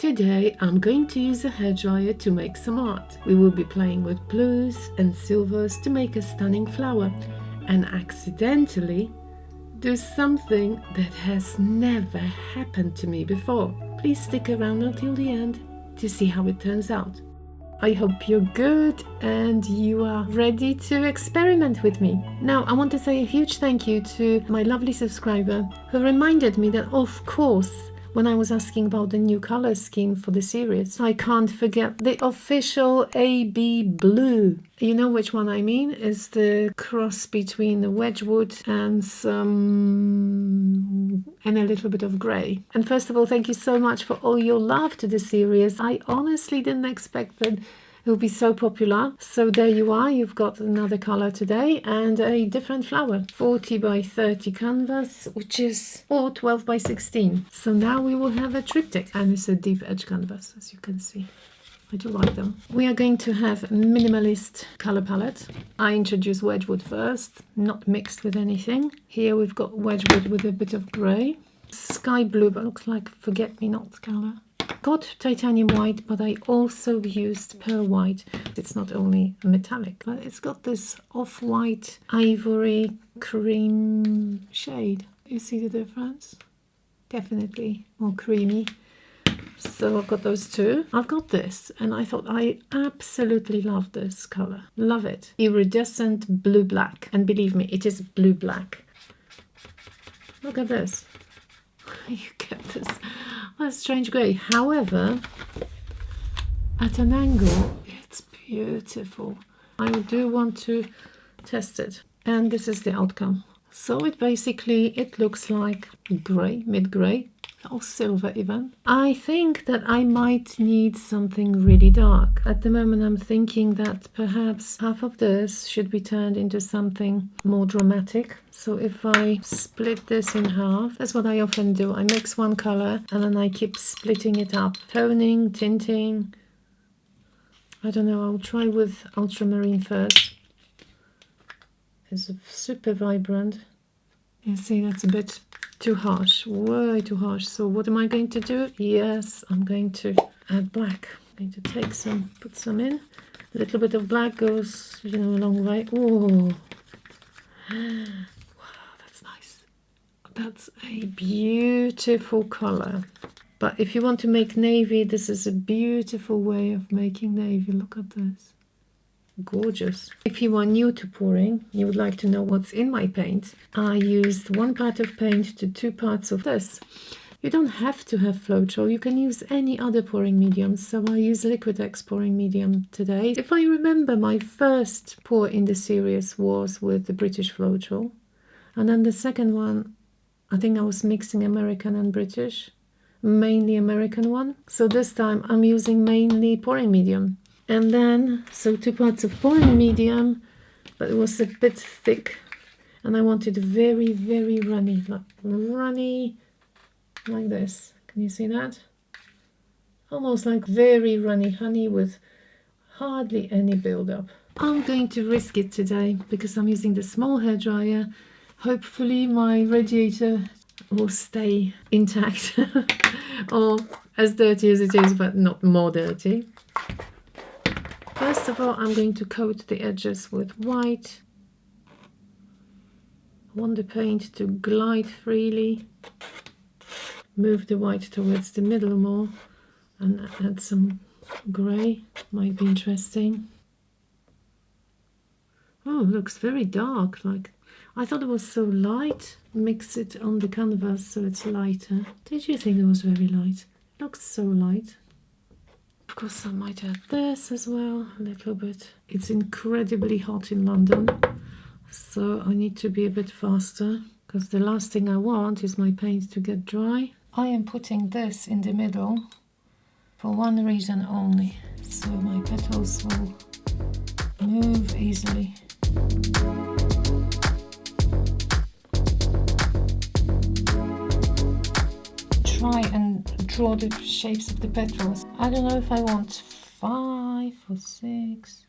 Today I'm going to use a hairdryer to make some art. We will be playing with blues and silvers to make a stunning flower and accidentally do something that has never happened to me before. Please stick around until the end to see how it turns out. I hope you're good and you are ready to experiment with me. Now, I want to say a huge thank you to my lovely subscriber who reminded me that, of course, when I was asking about the new color scheme for the series, I can't forget the official AB blue. You know which one I mean? It's the cross between the Wedgwood and a little bit of grey. And first of all, thank you so much for all your love to the series. I honestly didn't expect that it will be so popular. So there you are, you've got another color today and a different flower. 40 by 30 canvas, which is 12 by 16. So now we will have a triptych, and it's a deep edge canvas, as you can see. I do like them. We are going to have a minimalist color palette. I introduce Wedgwood first, not mixed with anything. Here we've got Wedgwood with a bit of grey. Sky blue, but looks like forget-me-not color. Got titanium white, but I also used pearl white. It's not only metallic, but it's got this off-white ivory cream shade. You see the difference? Definitely more creamy. So I've got those two. I've got this, and I thought I absolutely love this color. Love it. Iridescent blue-black. And believe me, it is blue-black. Look at this. You get this. Well, strange grey. However, at an angle, it's beautiful. I do want to test it. And this is the outcome. So it looks like grey, mid-grey, or silver even. I think that I might need something really dark. At the moment, I'm thinking that perhaps half of this should be turned into something more dramatic. So if I split this in half, that's what I often do. I mix one color and then I keep splitting it up. Toning, tinting. I don't know, I'll try with ultramarine first. It's super vibrant. You see, that's a bit too harsh, way too harsh. So what am I going to do? Yes, I'm going to add black. I'm going to take some, put some in. A little bit of black goes, a long way. Oh, wow, that's nice. That's a beautiful color. But if you want to make navy, this is a beautiful way of making navy. Look at this. Gorgeous. If you are new to pouring, you would like to know what's in my paint, I used 1 part of paint to 2 parts of this. You don't have to have Floetrol, you can use any other pouring medium, so I use Liquitex pouring medium today. If I remember, my first pour in the series was with the British Floetrol, and then the second one, I think I was mixing American and British, mainly American one. So this time I'm using mainly pouring medium. And then, so 2 parts of pouring medium, but it was a bit thick. And I wanted very, very runny, like this. Can you see that? Almost like very runny honey with hardly any build-up. I'm going to risk it today because I'm using the small hairdryer. Hopefully my radiator will stay intact or as dirty as it is, but not more dirty. First of all, I'm going to coat the edges with white. I want the paint to glide freely. Move the white towards the middle more and add some grey. Might be interesting. Oh, it looks very dark. Like I thought it was so light. Mix it on the canvas so it's lighter. Did you think it was very light? It looks so light. Of course, I might add this as well, a little bit. It's incredibly hot in London, so I need to be a bit faster, because the last thing I want is my paint to get dry. I am putting this in the middle for one reason only, so my petals will move easily. Try and draw the shapes of the petals. I don't know if I want 5 or 6.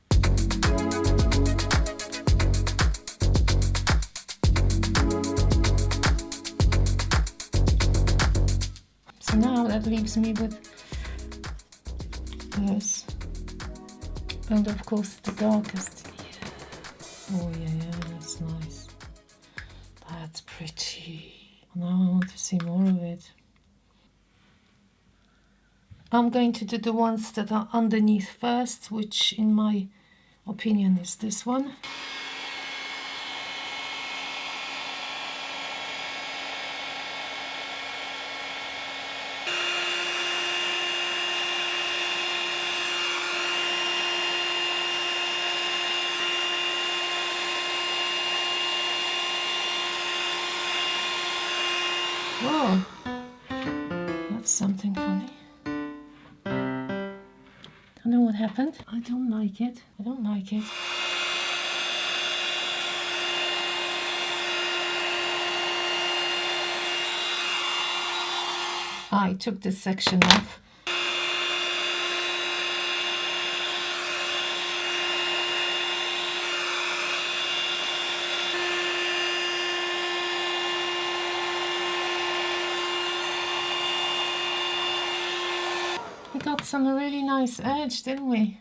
So now that leaves me with this. And of course the darkest. Yeah. Oh yeah, that's nice. That's pretty. Now I want to see more of it. I'm going to do the ones that are underneath first, which in my opinion is this one. Whoa, that's something funny. I don't know what happened. I don't like it. I don't like it. I took this section off. We got some really nice edge, didn't we?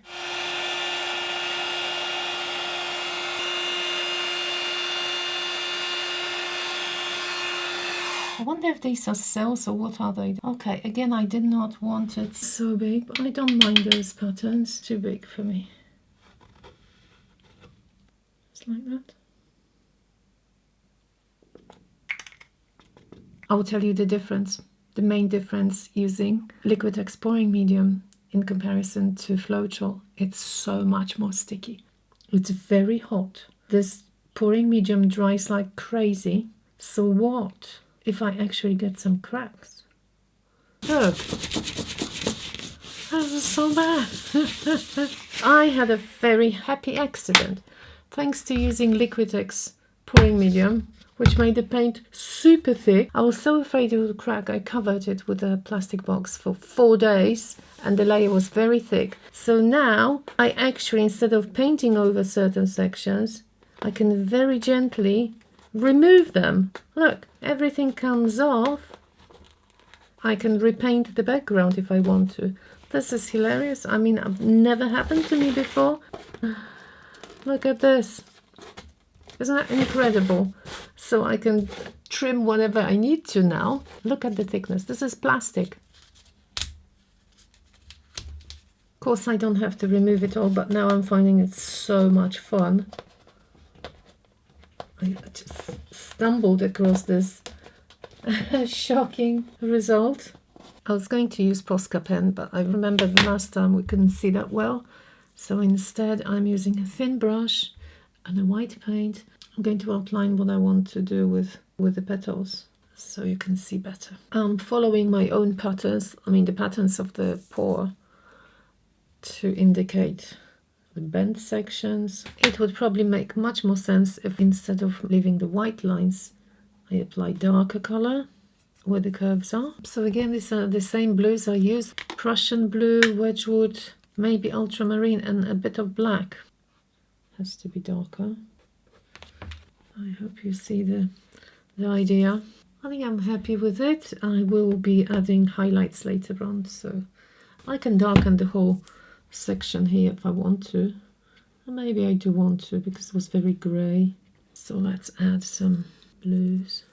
I wonder if these are cells or what are they? Okay, again, I did not want it so big, but I don't mind those patterns. Too big for me. Just like that. I will tell you the difference. The main difference using Liquitex pouring medium in comparison to Floetrol. It's so much more sticky. It's very hot. This pouring medium dries like crazy. So what if I actually get some cracks? Look, this is so bad. I had a very happy accident thanks to using Liquitex pouring medium, which made the paint super thick. I was so afraid it would crack. I covered it with a plastic box for 4 days and the layer was very thick. So now I actually, instead of painting over certain sections, I can very gently remove them. Look, everything comes off. I can repaint the background if I want to. This is hilarious. I mean, it never happened to me before. Look at this. Isn't that incredible? So I can trim whatever I need to now. Look at the thickness. This is plastic. Of course, I don't have to remove it all, but now I'm finding it so much fun. I just stumbled across this shocking result. I was going to use Posca pen, but I remembered last time we couldn't see that well. So instead, I'm using a thin brush and a white paint. I'm going to outline what I want to do with the petals so you can see better. I'm following my own patterns, the patterns of the pour to indicate the bent sections. It would probably make much more sense if instead of leaving the white lines, I apply darker color where the curves are. So again, these are the same blues I use. Prussian blue, Wedgwood, maybe ultramarine and a bit of black. Has to be darker. I hope you see the idea. I think I'm happy with it. I will be adding highlights later on, so I can darken the whole section here if I want to. And maybe I do want to because it was very grey. So let's add some blues.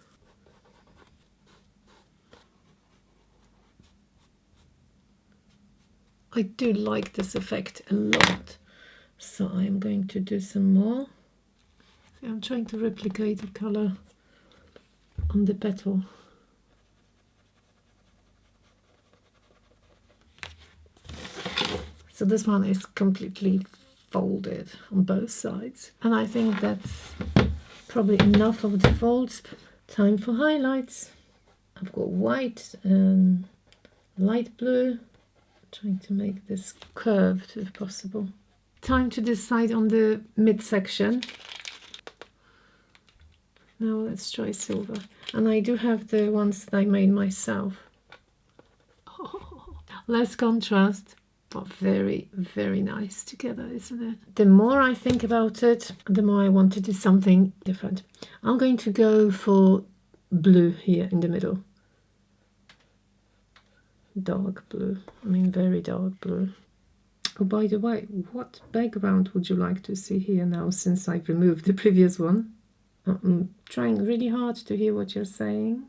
I do like this effect a lot, so I'm going to do some more. See, I'm trying to replicate the colour on the petal. So this one is completely folded on both sides, and I think that's probably enough of the folds. Time for highlights. I've got white and light blue. Trying to make this curved if possible. Time to decide on the midsection. Now let's try silver. And I do have the ones that I made myself. Oh, less contrast, but very, very nice together, isn't it? The more I think about it, the more I want to do something different. I'm going to go for blue here in the middle. Dark blue, very dark blue. Oh, by the way, what background would you like to see here now, since I've removed the previous one? I'm trying really hard to hear what you're saying.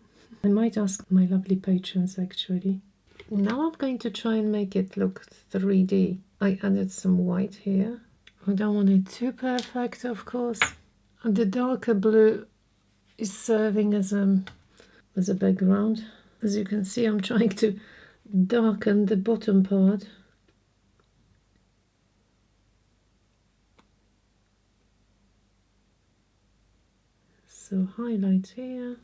I might ask my lovely patrons, actually. Now I'm going to try and make it look 3D. I added some white here. I don't want it too perfect, of course. And the darker blue is serving as a background. As you can see, I'm trying to darken the bottom part. So highlight here.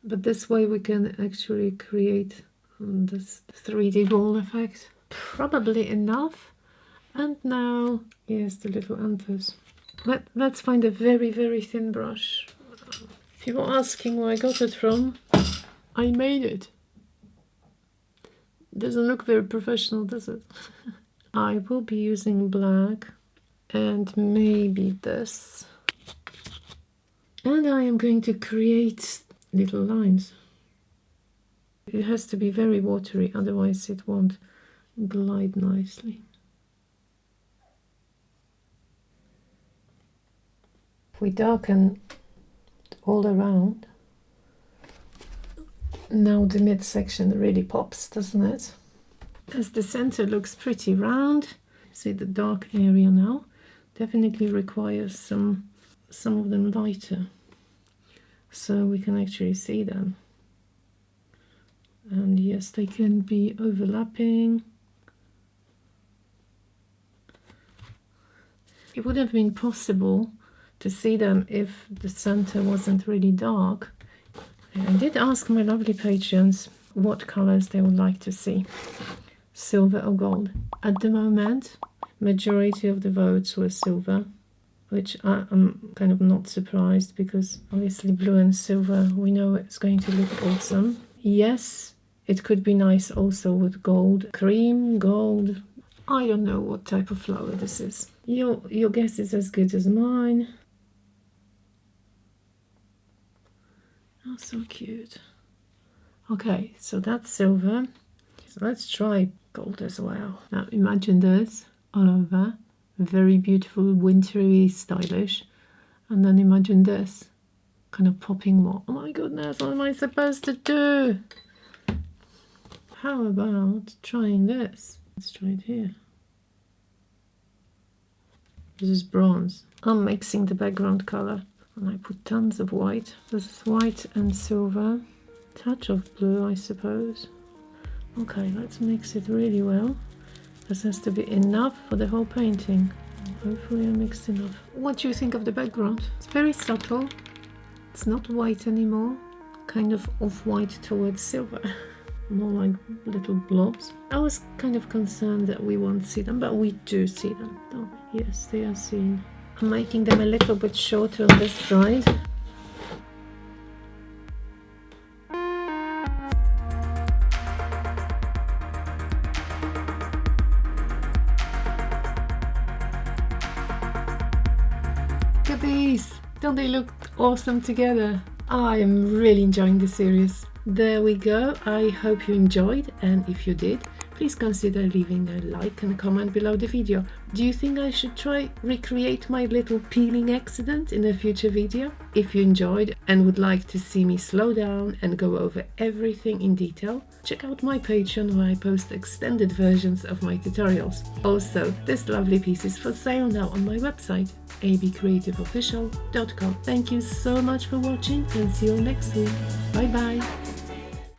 But this way we can actually create this 3D ball effect. Probably enough. And now, here's the little anthers. Let's find a very, very thin brush. If you were asking where I got it from, I made it. Doesn't look very professional, does it? I will be using black and maybe this. And I am going to create little lines. It has to be very watery, otherwise it won't glide nicely. If we darken all around, now the midsection really pops, doesn't it? As the center looks pretty round, see the dark area now, definitely requires some of them lighter, so we can actually see them. And yes, they can be overlapping. It would have been possible to see them if the center wasn't really dark. I did ask my lovely patrons what colors they would like to see, silver or gold. At the moment, majority of the votes were silver, which I'm kind of not surprised, because obviously blue and silver, we know it's going to look awesome. Yes, it could be nice also with gold, cream, gold. I don't know what type of flower this is. Your guess is as good as mine. Oh, so cute. Okay, so that's silver. So let's try gold as well. Now imagine this all over. Very beautiful, wintry, stylish. And then imagine this, kind of popping more. Oh my goodness, what am I supposed to do? How about trying this? Let's try it here. This is bronze. I'm mixing the background color. And I put tons of white. This is white and silver. Touch of blue, I suppose. Okay, let's mix it really well. This has to be enough for the whole painting. Hopefully I mixed enough. What do you think of the background? It's very subtle. It's not white anymore. Kind of off-white towards silver. More like little blobs. I was kind of concerned that we won't see them, but we do see them, don't we? Yes, they are seen. I'm making them a little bit shorter on this side. Look at these! Don't they look awesome together? I am really enjoying the series. There we go. I hope you enjoyed, and if you did, please consider leaving a like and a comment below the video. Do you think I should try recreate my little peeling accident in a future video? If you enjoyed and would like to see me slow down and go over everything in detail, check out my Patreon, where I post extended versions of my tutorials. Also, this lovely piece is for sale now on my website, abcreativeofficial.com. Thank you so much for watching, and see you next week. Bye bye!